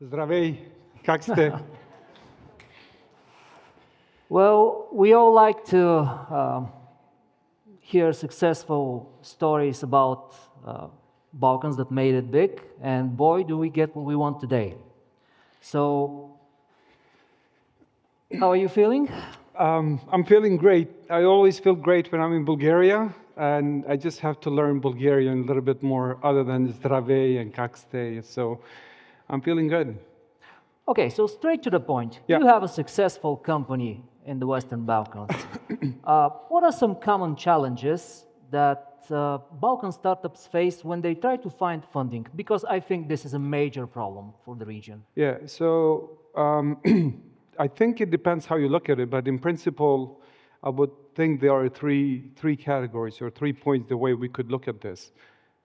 Здравей, как сте? Well, we all like to hear successful stories about Balkans that made it big, and boy, do we get what we want today. So, how are you feeling? I'm feeling great. I always feel great when I'm in Bulgaria, and I just have to learn Bulgarian a little bit more other than zdravey and kak ste. So, I'm feeling good. Okay, so straight to the point. Yeah. You have a successful company in the Western Balkans. What are some common challenges that Balkan startups face when they try to find funding? Because I think this is a major problem for the region. Yeah, so I think it depends how you look at it, but in principle, I would think there are three categories or 3 points the way we could look at this.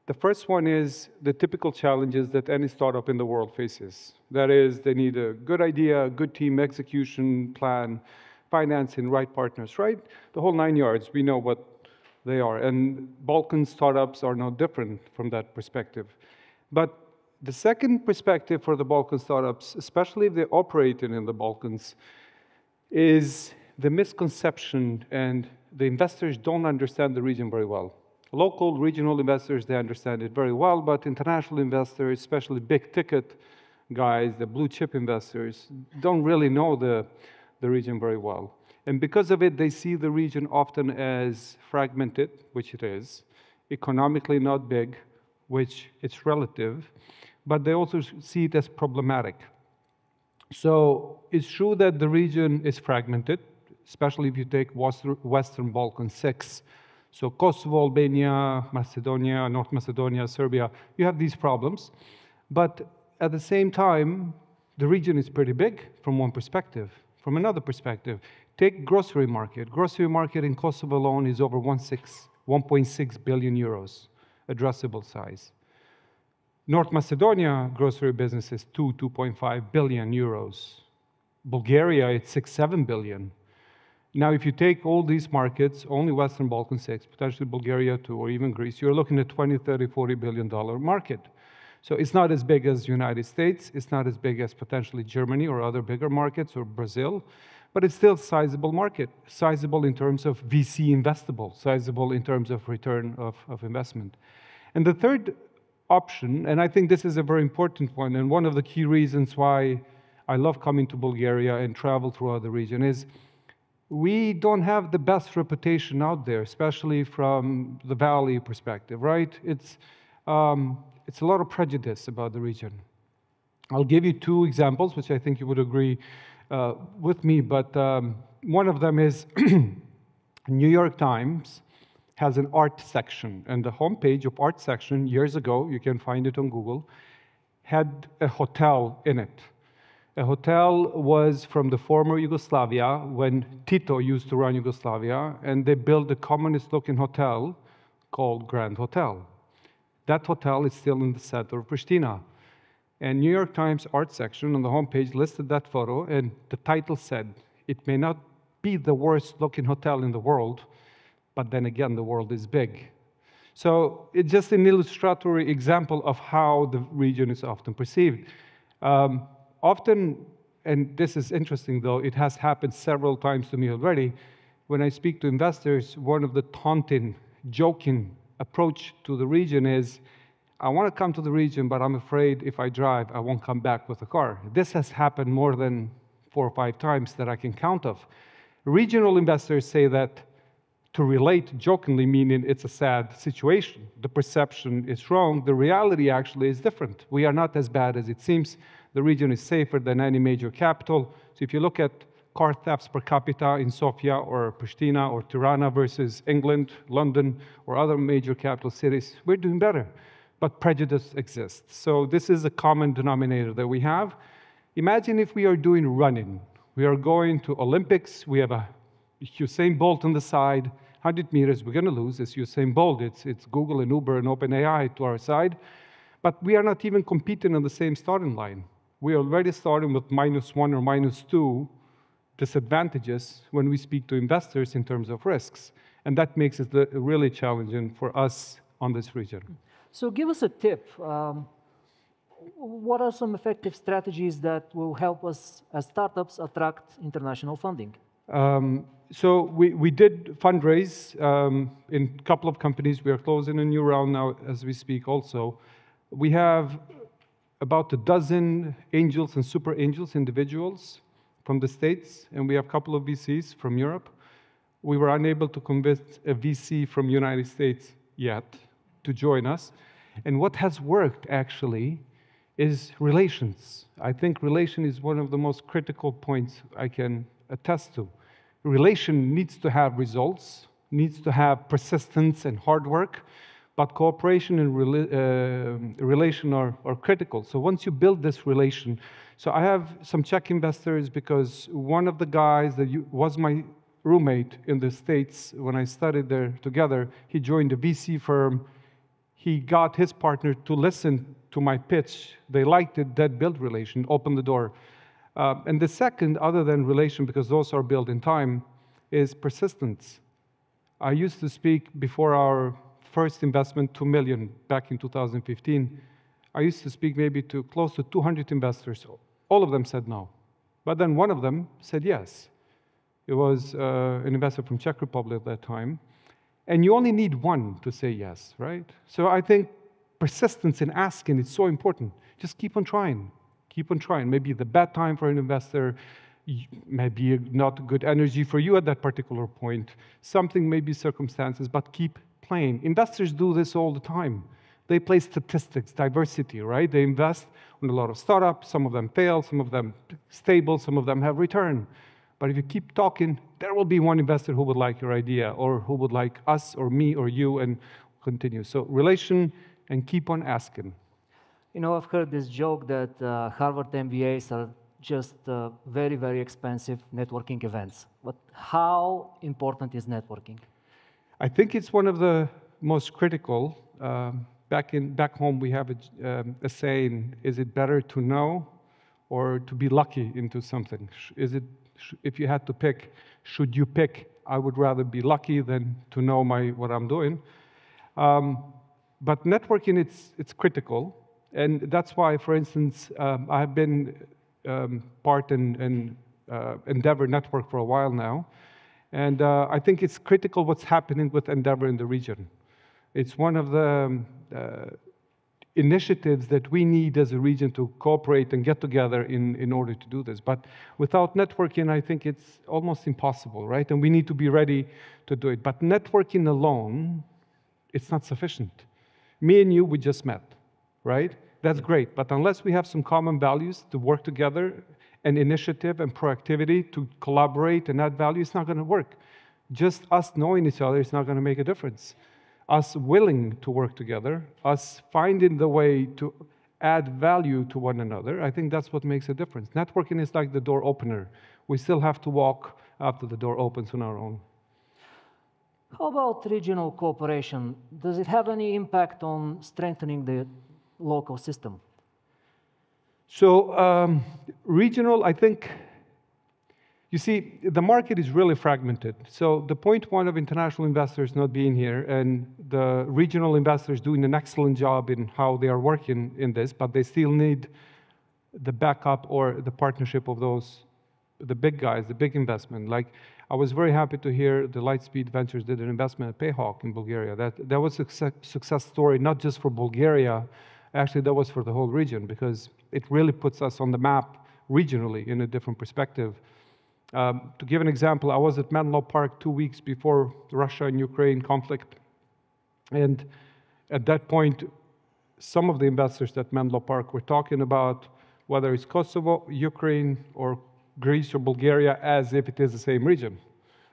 The first one is the typical challenges that any startup in the world faces. That is, they need a good idea, a good team, execution plan, financing, right partners, right? The whole 9 yards, we know what they are. And Balkan startups are no different from that perspective. But the second perspective for the Balkan startups, especially if they operate in the Balkans, is the misconception, and the investors don't understand the region very well. Local, regional investors, they understand it very well, but international investors, especially big ticket guys, the blue chip investors, don't really know the region very well. And because of it, they see the region often as fragmented, which it is, economically not big, which it's relative, but they also see it as problematic. So it's true that the region is fragmented, especially if you take Western Balkan 6. So Kosovo, Albania, Macedonia, North Macedonia, Serbia, you have these problems. But at the same time, the region is pretty big from one perspective. From another perspective, take grocery market. Grocery market in Kosovo alone is over 1.6 billion euros, addressable size. North Macedonia grocery business is 2.5 billion euros. Bulgaria, it's 6-7 billion. Now, if you take all these markets, only Western Balkan 6, potentially Bulgaria too, or even Greece, you're looking at $20, $30, $40 billion market. So it's not as big as the United States, it's not as big as potentially Germany or other bigger markets or Brazil, but it's still a sizable market, sizable in terms of VC investable, sizable in terms of return of investment. And the third option, and I think this is a very important one, and one of the key reasons why I love coming to Bulgaria and travel throughout the region is we don't have the best reputation out there, especially from the valley perspective, right? It's a lot of prejudice about the region. I'll give you 2 examples, which I think you would agree with me, but one of them is New York Times has an art section, and the homepage of art section years ago, you can find it on Google, had a hotel in it. A hotel was from the former Yugoslavia when Tito used to run Yugoslavia, and they built a communist-looking hotel called Grand Hotel. That hotel is still in the center of Pristina. And New York Times art section on the homepage listed that photo, and the title said, "It may not be the worst-looking hotel in the world, but then again, the world is big." So it's just an illustratory example of how the region is often perceived. Often, and this is interesting though, it has happened several times to me already, when I speak to investors, one of the taunting, joking approach to the region is, I want to come to the region, but I'm afraid if I drive, I won't come back with a car. This has happened more than 4 or 5 times that I can count of. Regional investors say that to relate jokingly, meaning it's a sad situation. The perception is wrong. The reality actually is different. We are not as bad as it seems. The region is safer than any major capital. So if you look at car thefts per capita in Sofia or Pristina or Tirana versus England, London, or other major capital cities, we're doing better. But prejudice exists. So this is a common denominator that we have. Imagine if we are doing running. We are going to Olympics. We have a Usain Bolt on the side. 100 meters, we're going to lose. It's Usain Bolt. It's Google and Uber and OpenAI to our side. But we are not even competing on the same starting line. We are already starting with -1 or -2 disadvantages when we speak to investors in terms of risks. And that makes it really challenging for us on this region. So give us a tip. what are some effective strategies that will help us as startups attract international funding? So we did fundraise in a couple of companies. We are closing a new round now as we speak also. We have about a dozen angels and super angels, individuals from the States, and we have a couple of VCs from Europe. We were unable to convince a VC from the United States yet to join us. And what has worked, actually, is relations. I think relation is one of the most critical points I can attest to. Relation needs to have results, needs to have persistence and hard work, but cooperation and relation are critical. So once you build this relation, so I have some Czech investors because one of the guys that was my roommate in the States when I studied there together, he joined a VC firm. He got his partner to listen to my pitch. They liked it, that built relation, opened the door. And the second, other than relation, because those are built in time, is persistence. I used to speak before our first investment, 2 million, back in 2015. I used to speak maybe to close to 200 investors. All of them said no. But then one of them said yes. It was an investor from Czech Republic at that time. And you only need one to say yes, right? So I think persistence in asking is so important. Just keep on trying. Keep on trying. Maybe the bad time for an investor, maybe not good energy for you at that particular point. Something may be circumstances, but keep playing. Investors do this all the time. They play statistics, diversity, right? They invest in a lot of startups. Some of them fail, some of them stable, some of them have return. But if you keep talking, there will be one investor who would like your idea or who would like us or me or you and continue. So relation and keep on asking. You know, I've heard this joke that Harvard MBAs are just very, very expensive networking events. But how important is networking? I think it's one of the most critical. Back home, we have a saying, is it better to know or to be lucky into something? If you had to pick, should you pick, I would rather be lucky than to know what I'm doing. But networking, it's critical. And that's why, for instance, I've been part in Endeavor Network for a while now. And I think it's critical what's happening with Endeavor in the region. It's one of the initiatives that we need as a region to cooperate and get together in order to do this. But without networking, I think it's almost impossible, right? And we need to be ready to do it. But networking alone, it's not sufficient. Me and you, we just met, right? That's great. But unless we have some common values to work together, and initiative and proactivity to collaborate and add value, it's not going to work. Just us knowing each other is not going to make a difference. Us willing to work together, us finding the way to add value to one another, I think that's what makes a difference. Networking is like the door opener. We still have to walk after the door opens on our own. How about regional cooperation? Does it have any impact on strengthening the local system? So regional, I think, you see, the market is really fragmented. So the point one of international investors not being here and the regional investors doing an excellent job in how they are working in this, but they still need the backup or the partnership of the big guys, the big investment. Like, I was very happy to hear the Lightspeed Ventures did an investment at Payhawk in Bulgaria. That was a success story, not just for Bulgaria. Actually, that was for the whole region because it really puts us on the map regionally in a different perspective. To give an example, I was at Menlo Park 2 weeks before the Russia and Ukraine conflict. And at that point, some of the investors at Menlo Park were talking about whether it's Kosovo, Ukraine, or Greece or Bulgaria as if it is the same region,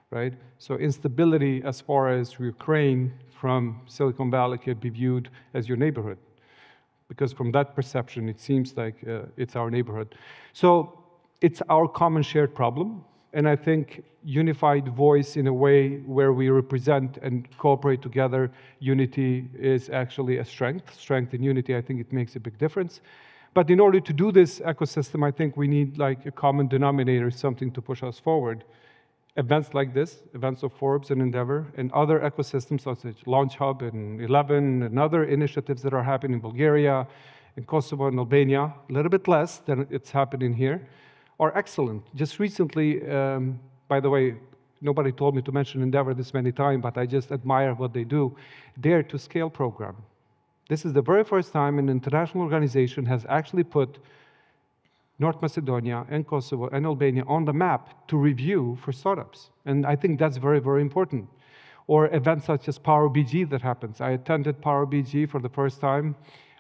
right? So instability as far as Ukraine from Silicon Valley could be viewed as your neighborhood. Because from that perception, it seems like it's our neighborhood. So it's our common shared problem. And I think unified voice in a way where we represent and cooperate together, unity is actually a strength. Strength and unity, I think it makes a big difference. But in order to do this ecosystem, I think we need like a common denominator, something to push us forward. Events like this, events of Forbes and Endeavor, and other ecosystems such as Launch Hub and 11, and other initiatives that are happening in Bulgaria in Kosovo and Albania, a little bit less than it's happening here, are excellent. Just recently, by the way, nobody told me to mention Endeavor this many times, but I just admire what they do. Dare to Scale program. This is the very first time an international organization has actually put North Macedonia and Kosovo and Albania on the map to review for startups. And I think that's very, very important. Or events such as Power BG that happens. I attended Power BG for the first time,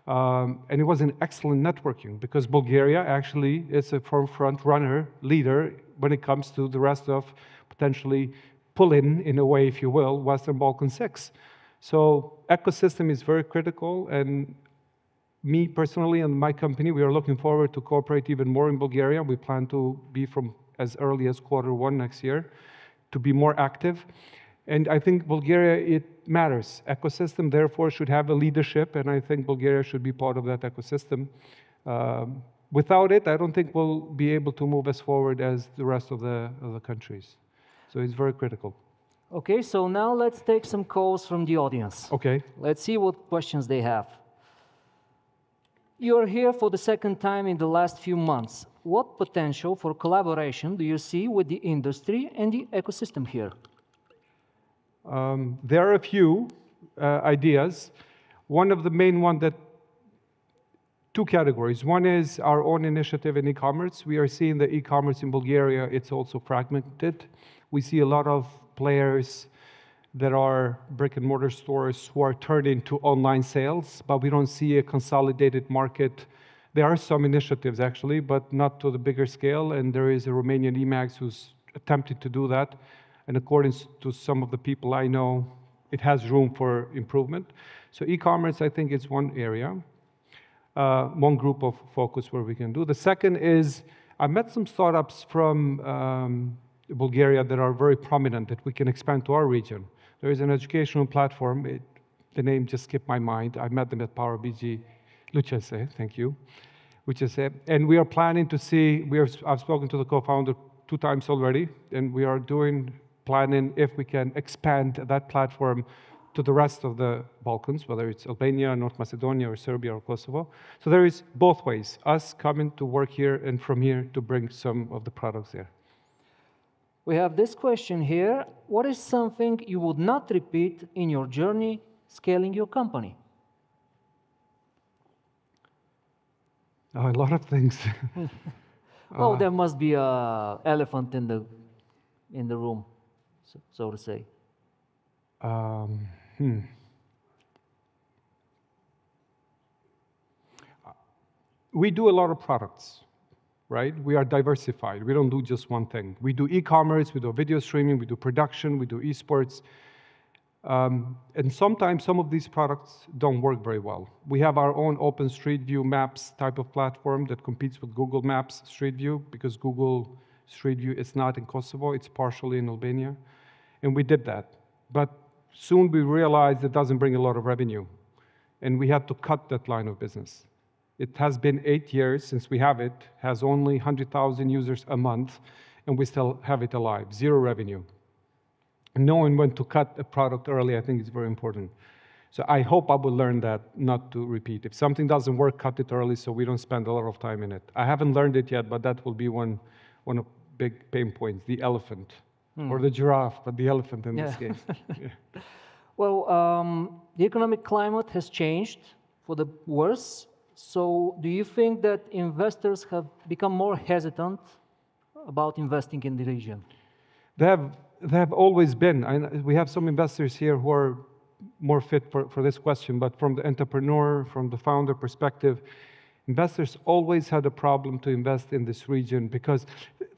and it was an excellent networking because Bulgaria actually is a front runner, leader when it comes to the rest of potentially pull in a way, if you will, Western Balkan 6. So ecosystem is very critical, and me personally and my company, we are looking forward to cooperate even more in Bulgaria. We plan to be from as early as Q1 next year to be more active. And I think Bulgaria, it matters. Ecosystem, therefore, should have a leadership, and I think Bulgaria should be part of that ecosystem. Without it, I don't think we'll be able to move as forward as the rest of the countries. So it's very critical. Okay, so now let's take some calls from the audience. Okay. Let's see what questions they have. You're here for the second time in the last few months. What potential for collaboration do you see with the industry and the ecosystem here? There are a few ideas. One of the main one that, two categories. One is our own initiative in e-commerce. We are seeing the e-commerce in Bulgaria, it's also fragmented. We see a lot of players that are brick and mortar stores who are turning to online sales, but we don't see a consolidated market. There are some initiatives actually, but not to the bigger scale, and there is a Romanian eMags who's attempting to do that. And according to some of the people I know, it has room for improvement. So e-commerce, I think, is one area, one group of focus where we can do. The second is, I met some startups from Bulgaria that are very prominent that we can expand to our region. There is an educational platform, the name just skipped my mind. I met them at Power BG, Lucese, thank you. And we are planning to see, I've spoken to the co-founder 2 times already, and we are planning if we can expand that platform to the rest of the Balkans, whether it's Albania, North Macedonia, or Serbia, or Kosovo. So there is both ways, us coming to work here and from here to bring some of the products there. We have this question here. What is something you would not repeat in your journey scaling your company? Oh, a lot of things. Well, there must be an elephant in the room, so to say. We do a lot of products, right? We are diversified. We don't do just one thing. We do e-commerce, we do video streaming, we do production, we do esports. And sometimes some of these products don't work very well. We have our own Open Street View Maps type of platform that competes with Google Maps Street View, because Google Street View is not in Kosovo, it's partially in Albania. And we did that. But soon we realized it doesn't bring a lot of revenue. And we had to cut that line of business. It has been 8 years since we have it, has only 100,000 users a month, and we still have it alive, 0 revenue. Knowing when to cut a product early, I think is very important. So I hope I will learn that not to repeat. If something doesn't work, cut it early so we don't spend a lot of time in it. I haven't learned it yet, but that will be one of big pain points, the elephant. Or the giraffe, but the elephant in this case. Yeah. Well, the economic climate has changed for the worse. So do you think that investors have become more hesitant about investing in the region? They have always been. We have some investors here who are more fit for this question, but from the entrepreneur, from the founder perspective, investors always had a problem to invest in this region because,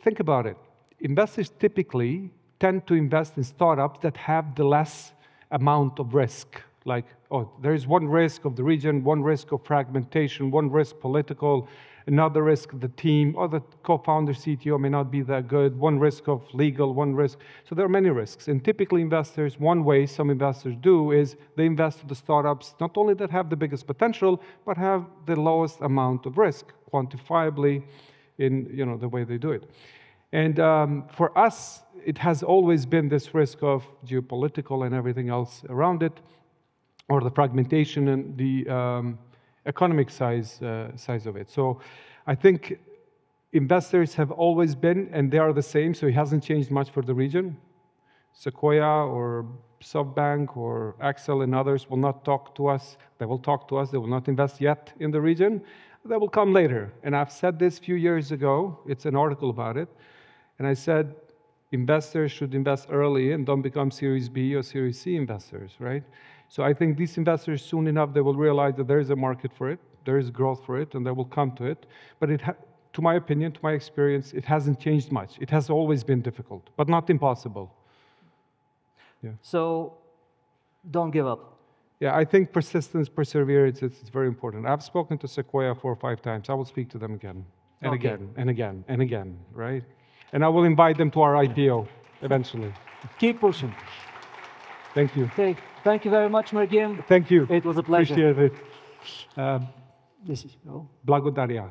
think about it, investors typically tend to invest in startups that have the less amount of risk. Like, oh, there is one risk of the region, one risk of fragmentation, one risk political, another risk the team, or the co-founder CTO may not be that good, one risk of legal, one risk. So there are many risks. And typically investors, one way some investors do is they invest in the startups not only that have the biggest potential, but have the lowest amount of risk, quantifiably in the way they do it. And for us, it has always been this risk of geopolitical and everything else around it, or the fragmentation and the economic size of it. So I think investors have always been, and they are the same, so it hasn't changed much for the region. Sequoia or SoftBank or Axel and others will not talk to us. They will talk to us. They will not invest yet in the region. They will come later. And I've said this a few years ago. It's an article about it. And I said investors should invest early and don't become Series B or Series C investors, right? So I think these investors, soon enough, they will realize that there is a market for it, there is growth for it, and they will come to it. But to my opinion, to my experience, it hasn't changed much. It has always been difficult, but not impossible. Yeah. So don't give up. Yeah, I think persistence, perseverance, it's very important. I've spoken to Sequoia 4 or 5 times. I will speak to them again, and again, and again, and again, right? And I will invite them to our IPO eventually. Keep pushing. Thank you. Okay. Thank you very much, Mergim. Thank you. It was a pleasure. Appreciate it. This is Благодаря.